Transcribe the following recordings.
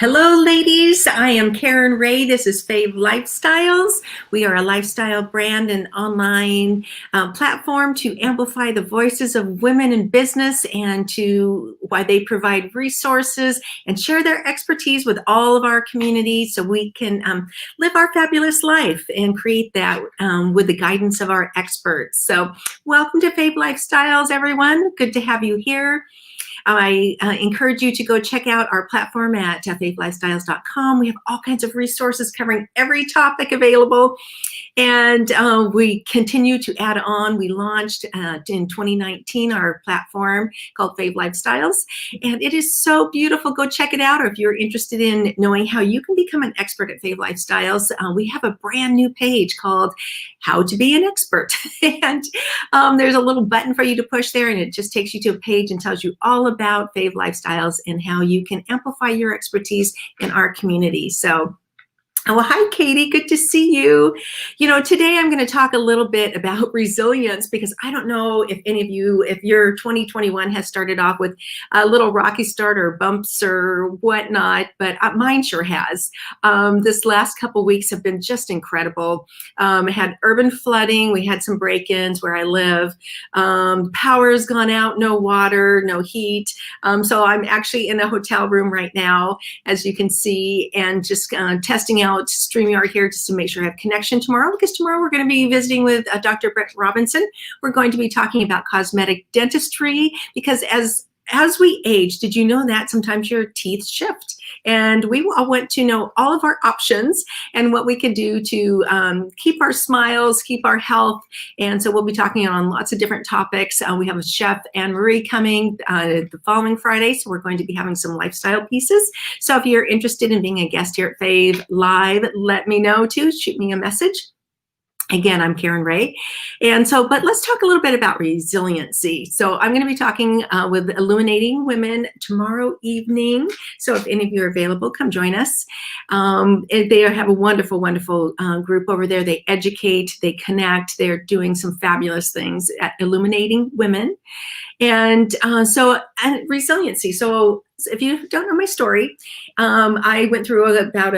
Hello, ladies. I am Karen Ray. This is Fave Lifestyles. We are a lifestyle brand and online platform to amplify the voices of women in business and to why they provide resources and share their expertise with all of our community so we can live our fabulous life and create that with the guidance of our experts. So welcome to Fave Lifestyles, everyone. Good to have you here. I encourage you to go check out our platform at faithlifestyles.com. We have all kinds of resources covering every topic available. And we continue to add on. We launched in 2019 our platform called Fave Lifestyles, and it is so beautiful. Go check it out. Or if you're interested in knowing how you can become an expert at Fave Lifestyles, we have a brand new page called How to Be an Expert. And there's a little button for you to push there, and it just takes you to a page and tells you all about Fave Lifestyles and how you can amplify your expertise in our community. So well, hi, Katie. Good to see you. You know, today I'm going to talk a little bit about resilience because I don't know if any of you, if your 2021 has started off with a little rocky start or bumps or whatnot, but mine sure has. This last couple weeks have been just incredible. Had urban flooding. We had some break-ins where I live. Power's gone out, no water, no heat. So I'm actually in a hotel room right now, as you can see, and just testing out StreamYard here just to make sure I have connection tomorrow, because tomorrow we're going to be visiting with Dr. Brett Robinson. We're going to be talking about cosmetic dentistry because as we age, did you know that sometimes your teeth shift? And we all want to know all of our options and what we can do to keep our smiles, keep our health. And so we'll be talking on lots of different topics. We have a chef, Anne-Marie, coming the following Friday. So we're going to be having some lifestyle pieces. So if you're interested in being a guest here at Fave Live, let me know too. Shoot me a message. Again, I'm Karen Ray. And so, but let's talk a little bit about resiliency. So I'm going to be talking with Illuminating Women tomorrow evening. So if any of you are available, come join us. They have a wonderful, wonderful group over there. They educate, they connect. They're doing some fabulous things at Illuminating Women. And resiliency. So if you don't know my story, I went through about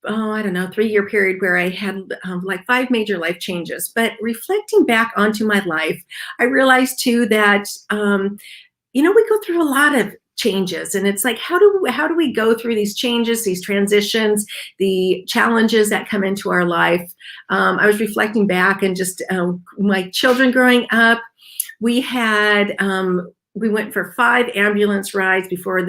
I don't know, 3-year period where I had like 5 major life changes. But reflecting back onto my life, I realized too that, we go through a lot of changes, and it's like, how do we go through these changes, these transitions, the challenges that come into our life? I was reflecting back and just my children growing up, we had, we went for 5 ambulance rides before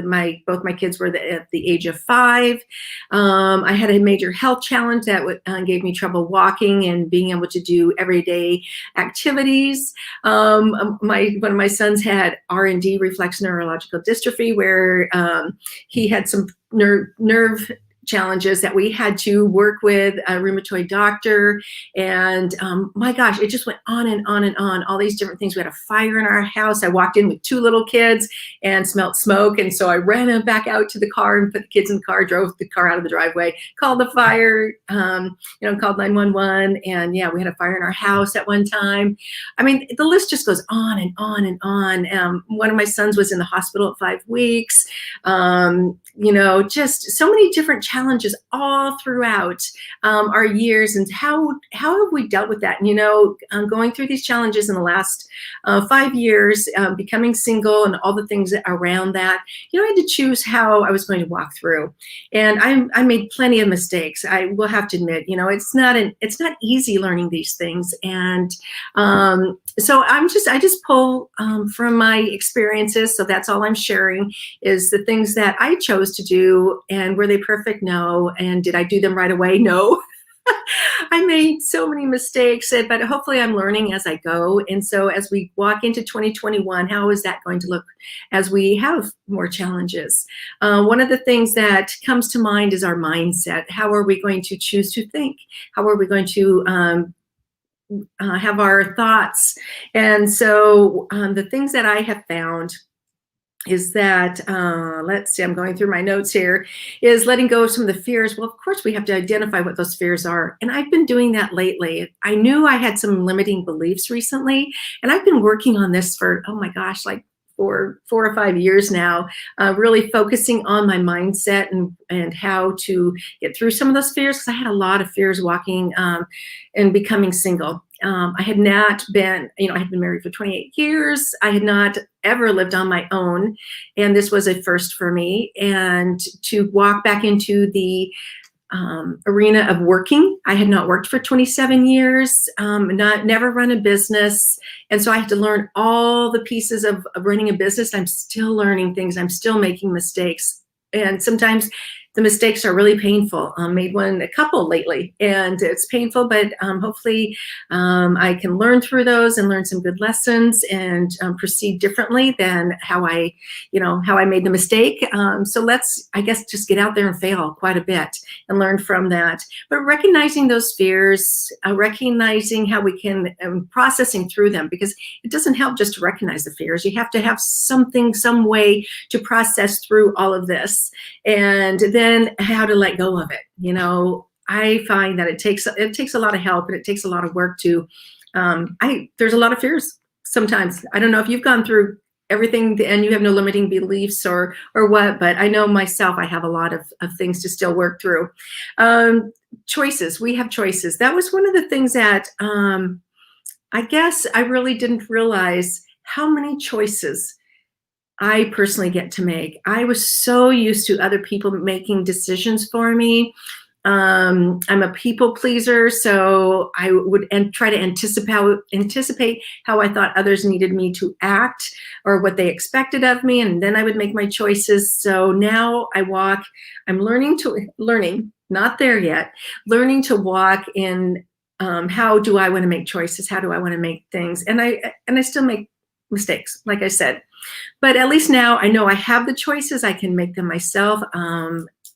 both my kids were at the age of 5. I had a major health challenge that gave me trouble walking and being able to do everyday activities. One of my sons had R&D, reflex neurological dystrophy, where he had some nerve challenges that we had to work with a rheumatoid doctor. And my gosh, it just went on and on and on, all these different things. We had a fire in our house. I walked in with 2 little kids and smelled smoke. And so I ran back out to the car and put the kids in the car, drove the car out of the driveway, called the fire, called 911. And yeah, we had a fire in our house at one time. I mean, the list just goes on and on and on. One of my sons was in the hospital at 5 weeks. Just so many different challenges all throughout our years, and how have we dealt with that? Going through these challenges in the last 5 years, becoming single and all the things around that, I had to choose how I was going to walk through, and I made plenty of mistakes. I will have to admit, it's not easy learning these things, and so I just pull from my experiences. So that's all I'm sharing is the things that I chose to do. And were they perfect? No. And did I do them right away? No. I made so many mistakes, but hopefully I'm learning as I go. And so as we walk into 2021, how is that going to look as we have more challenges? One of the things that comes to mind is our mindset. How are we going to choose to think? How are we going to have our thoughts? And so the things that I have found is that, let's see, I'm going through my notes here, is letting go of some of the fears. Well, of course, we have to identify what those fears are. And I've been doing that lately. I knew I had some limiting beliefs recently, and I've been working on this for, oh my gosh, like for 4 or 5 years now, really focusing on my mindset and how to get through some of those fears, because I had a lot of fears walking and becoming single. I had not been, I had been married for 28 years. I had not ever lived on my own, and this was a first for me. And to walk back into the arena of working. I had not worked for 27 years, never run a business. And so I had to learn all the pieces of running a business. I'm still learning things. I'm still making mistakes. And sometimes the mistakes are really painful. Made a couple lately, and it's painful, but hopefully I can learn through those and learn some good lessons and proceed differently than how I made the mistake. So let's, I guess, just get out there and fail quite a bit and learn from that. But recognizing those fears, recognizing how we can, processing through them, because it doesn't help just to recognize the fears. You have to have something, some way to process through all of this, and then how to let go of it. I find that it takes a lot of help, and it takes a lot of work to, there's a lot of fears sometimes. I don't know if you've gone through everything and you have no limiting beliefs or what, but I know myself, I have a lot of things to still work through. Choices, we have choices. That was one of the things that I guess I really didn't realize how many choices I personally get to make. I was so used to other people making decisions for me. I'm a people pleaser, so I would try to anticipate how I thought others needed me to act or what they expected of me, and then I would make my choices. So now I'm learning, not there yet, learning to walk in how do I want to make choices? How do I want to make things? And I still make mistakes, like I said. But at least now I know I have the choices. I can make them myself.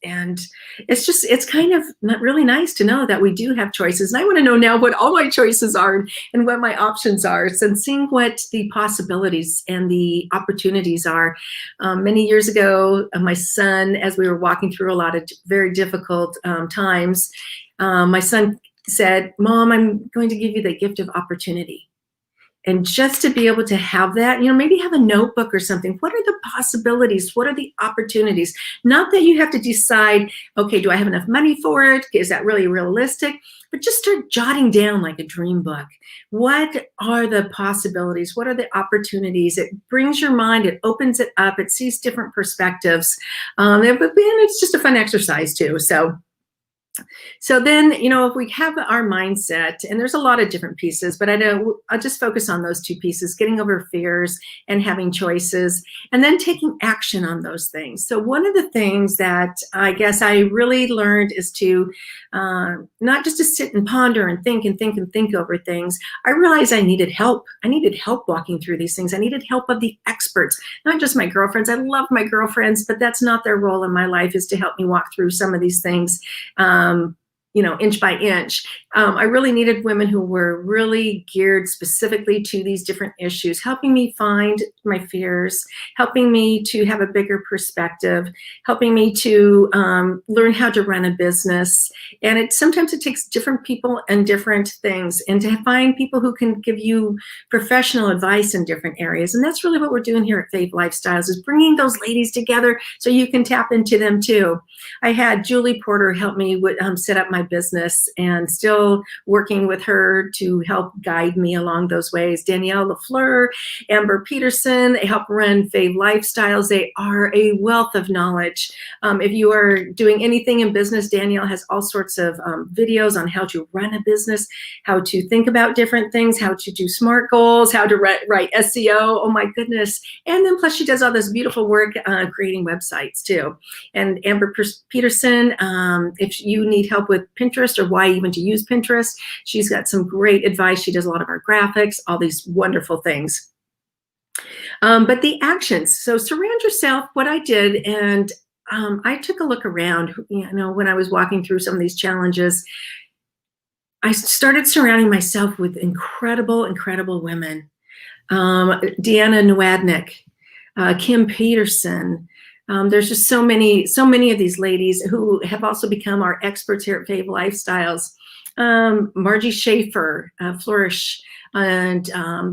And it's kind of not really nice to know that we do have choices. And I want to know now what all my choices are and what my options are, and seeing what the possibilities and the opportunities are. Many years ago, my son, as we were walking through a lot of very difficult times, my son said, "Mom, I'm going to give you the gift of opportunity." And just to be able to have that, maybe have a notebook or something. What are the possibilities? What are the opportunities? Not that you have to decide, okay, do I have enough money for it? Is that really realistic? But just start jotting down like a dream book. What are the possibilities? What are the opportunities? It brings your mind, it opens it up, it sees different perspectives. And it's just a fun exercise too. So then, if we have our mindset, and there's a lot of different pieces, but I'll just focus on those two pieces: getting over fears and having choices, and then taking action on those things. So one of the things that I guess I really learned is to not just to sit and ponder and think over things. I realized I needed help. I needed help walking through these things. I needed help of the experts, not just my girlfriends. I love my girlfriends, but that's not their role in my life, is to help me walk through some of these things. Inch by inch. I really needed women who were really geared specifically to these different issues, helping me find my fears, helping me to have a bigger perspective, helping me to learn how to run a business. And sometimes it takes different people and different things, and to find people who can give you professional advice in different areas. And that's really what we're doing here at Fave Lifestyles, is bringing those ladies together so you can tap into them too. I had Julie Porter help me set up my business, and still working with her to help guide me along those ways. Danielle LaFleur, Amber Peterson, they help run Fave Lifestyles. They are a wealth of knowledge. If you are doing anything in business, Danielle has all sorts of videos on how to run a business, how to think about different things, how to do SMART goals, how to write SEO. Oh my goodness. And then plus she does all this beautiful work creating websites too. And Amber Peterson, if you need help with Pinterest or why even to use Pinterest, she's got some great advice. She does a lot of our graphics, all these wonderful things. But the actions, so surround yourself. What I did, and I took a look around, when I was walking through some of these challenges, I started surrounding myself with incredible women. Deanna Nwadnik, Kim Peterson. There's just so many of these ladies who have also become our experts here at Fave Lifestyles. Margie Schaefer, Flourish, and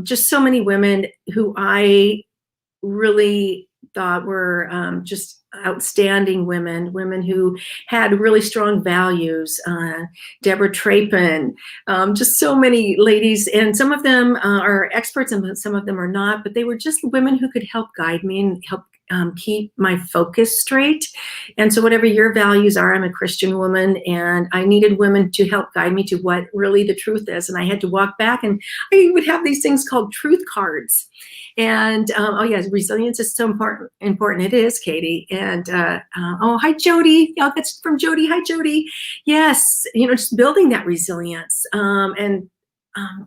just so many women who I really thought were just outstanding women who had really strong values. Deborah Trapin, just so many ladies, and some of them are experts and some of them are not, but they were just women who could help guide me and help keep my focus straight. And so whatever your values are, I'm a Christian woman, and I needed women to help guide me to what really the truth is. And I had to walk back, and I would have these things called truth cards. And oh yes, resilience is so important. It is, Katie. And oh, hi Jody. Oh, that's from Jody. Hi Jody. Yes, just building that resilience. And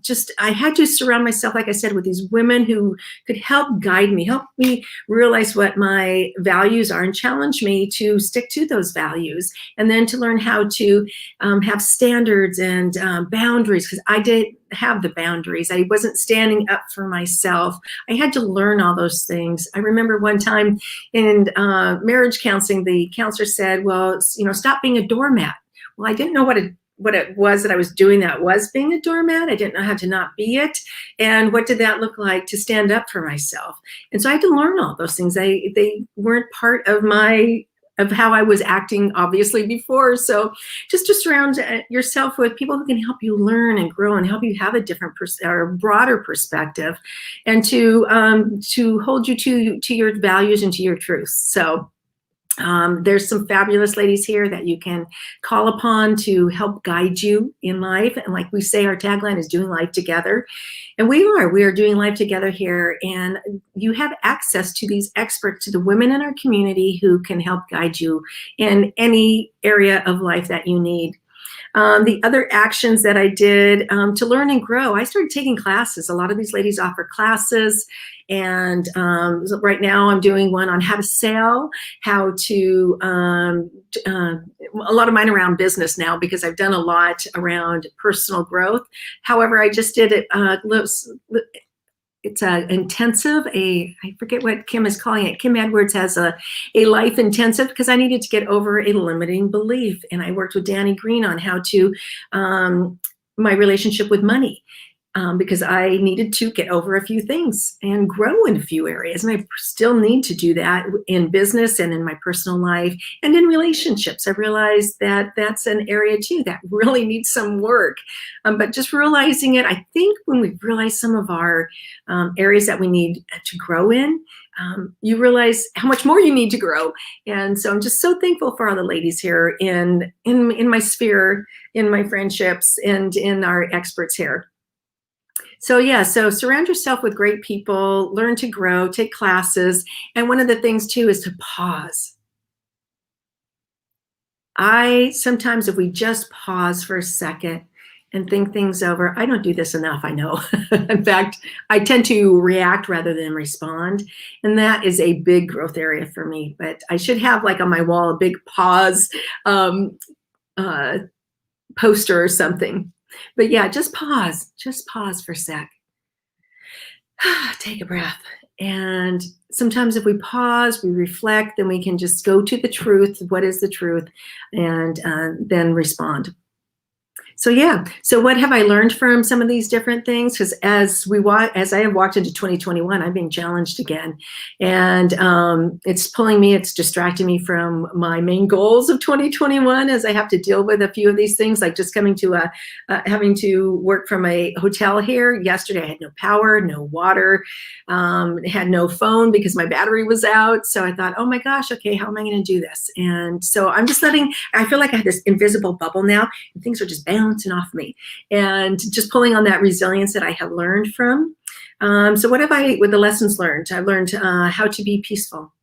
just I had to surround myself, like I said, with these women who could help guide me, help me realize what my values are, and challenge me to stick to those values, and then to learn how to have standards and boundaries, because I didn't have the boundaries. I wasn't standing up for myself. I had to learn all those things. I remember one time in marriage counseling, the counselor said, well, stop being a doormat. Well, I didn't know what it was that I was doing that was being a doormat. I didn't know how to not be it. And what did that look like to stand up for myself? And so I had to learn all those things. They weren't part of how I was acting, obviously, before. So just to surround yourself with people who can help you learn and grow and help you have a different or broader perspective, and to hold you to your values and to your truths. So there's some fabulous ladies here that you can call upon to help guide you in life. And like we say, our tagline is doing life together. And we are doing life together here. And you have access to these experts, to the women in our community who can help guide you in any area of life that you need. The other actions that I did to learn and grow, I started taking classes. A lot of these ladies offer classes. And right now I'm doing one on how to sell, how to, a lot of mine around business now, because I've done a lot around personal growth. However, I just did it, it's an intensive, I forget what Kim is calling it. Kim Edwards has a life intensive, because I needed to get over a limiting belief. And I worked with Danny Green on how to, my relationship with money. Because I needed to get over a few things and grow in a few areas. And I still need to do that in business and in my personal life and in relationships. I realized that that's an area too that really needs some work. But just realizing it, I think when we realize some of our areas that we need to grow in, you realize how much more you need to grow. And so I'm just so thankful for all the ladies here in my sphere, in my friendships, and in our experts here. So yeah, so surround yourself with great people, learn to grow, take classes. And one of the things too is to pause. Sometimes if we just pause for a second and think things over, I don't do this enough, I know. In fact, I tend to react rather than respond. And that is a big growth area for me. But I should have, like on my wall, a big pause poster or something. But yeah, just pause for a sec. Take a breath. And sometimes if we pause, we reflect, then we can just go to the truth. What is the truth? And then respond. So yeah, so what have I learned from some of these different things? Because as I have walked into 2021, I'm being challenged again, and it's pulling me, it's distracting me from my main goals of 2021 as I have to deal with a few of these things, like just coming to having to work from a hotel here. Yesterday I had no power, no water, had no phone because my battery was out. So I thought, oh my gosh, okay, how am I going to do this? And so I'm just I feel like I have this invisible bubble now, and things are just bouncing off me, and just pulling on that resilience that I have learned from. So what have I, with the lessons learned? I learned how to be peaceful.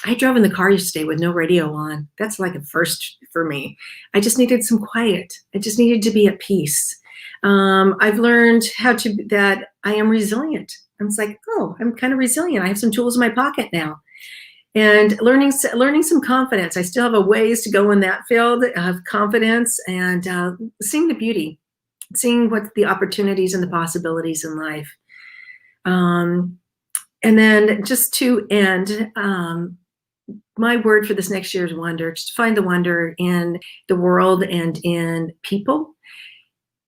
I drove in the car yesterday with no radio on. That's like a first for me. I just needed some quiet. I just needed to be at peace. I've learned that I am resilient. I was like, oh, I'm kind of resilient. I have some tools in my pocket now. And learning some confidence. I still have a ways to go in that field of confidence, and seeing the beauty, seeing what the opportunities and the possibilities in life. And then just to end, my word for this next year is wonder. Just find the wonder in the world and in people.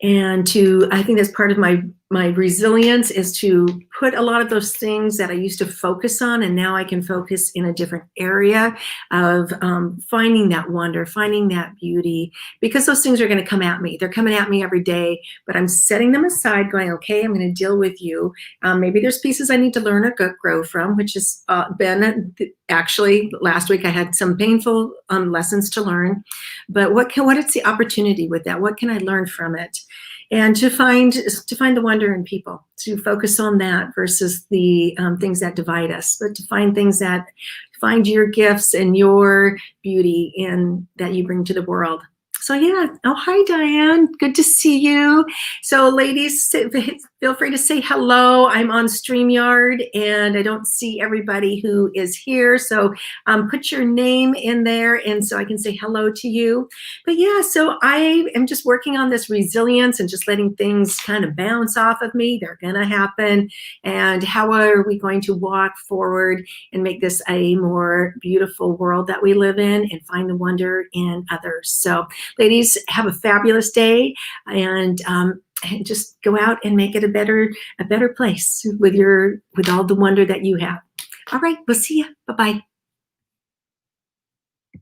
And I think that's part of my my resilience is to put a lot of those things that I used to focus on, and now I can focus in a different area of finding that wonder, finding that beauty, because those things are going to come at me. They're coming at me every day, but I'm setting them aside, going, okay, I'm going to deal with you. Maybe there's pieces I need to learn or grow from, which has been actually last week I had some painful lessons to learn, but what is the opportunity with that? What can I learn from it? And to find the wonder in people, to focus on that versus the things that divide us, but to find your gifts and your beauty in that you bring to the world. So yeah. Oh, hi, Diane. Good to see you. So ladies, feel free to say hello. I'm on StreamYard and I don't see everybody who is here. So put your name in there and so I can say hello to you. But yeah, so I am just working on this resilience and just letting things kind of bounce off of me. They're going to happen. And how are we going to walk forward and make this a more beautiful world that we live in and find the wonder in others? So ladies, have a fabulous day and just go out and make it a better place with all the wonder that you have. All right, we'll see you. Bye-bye.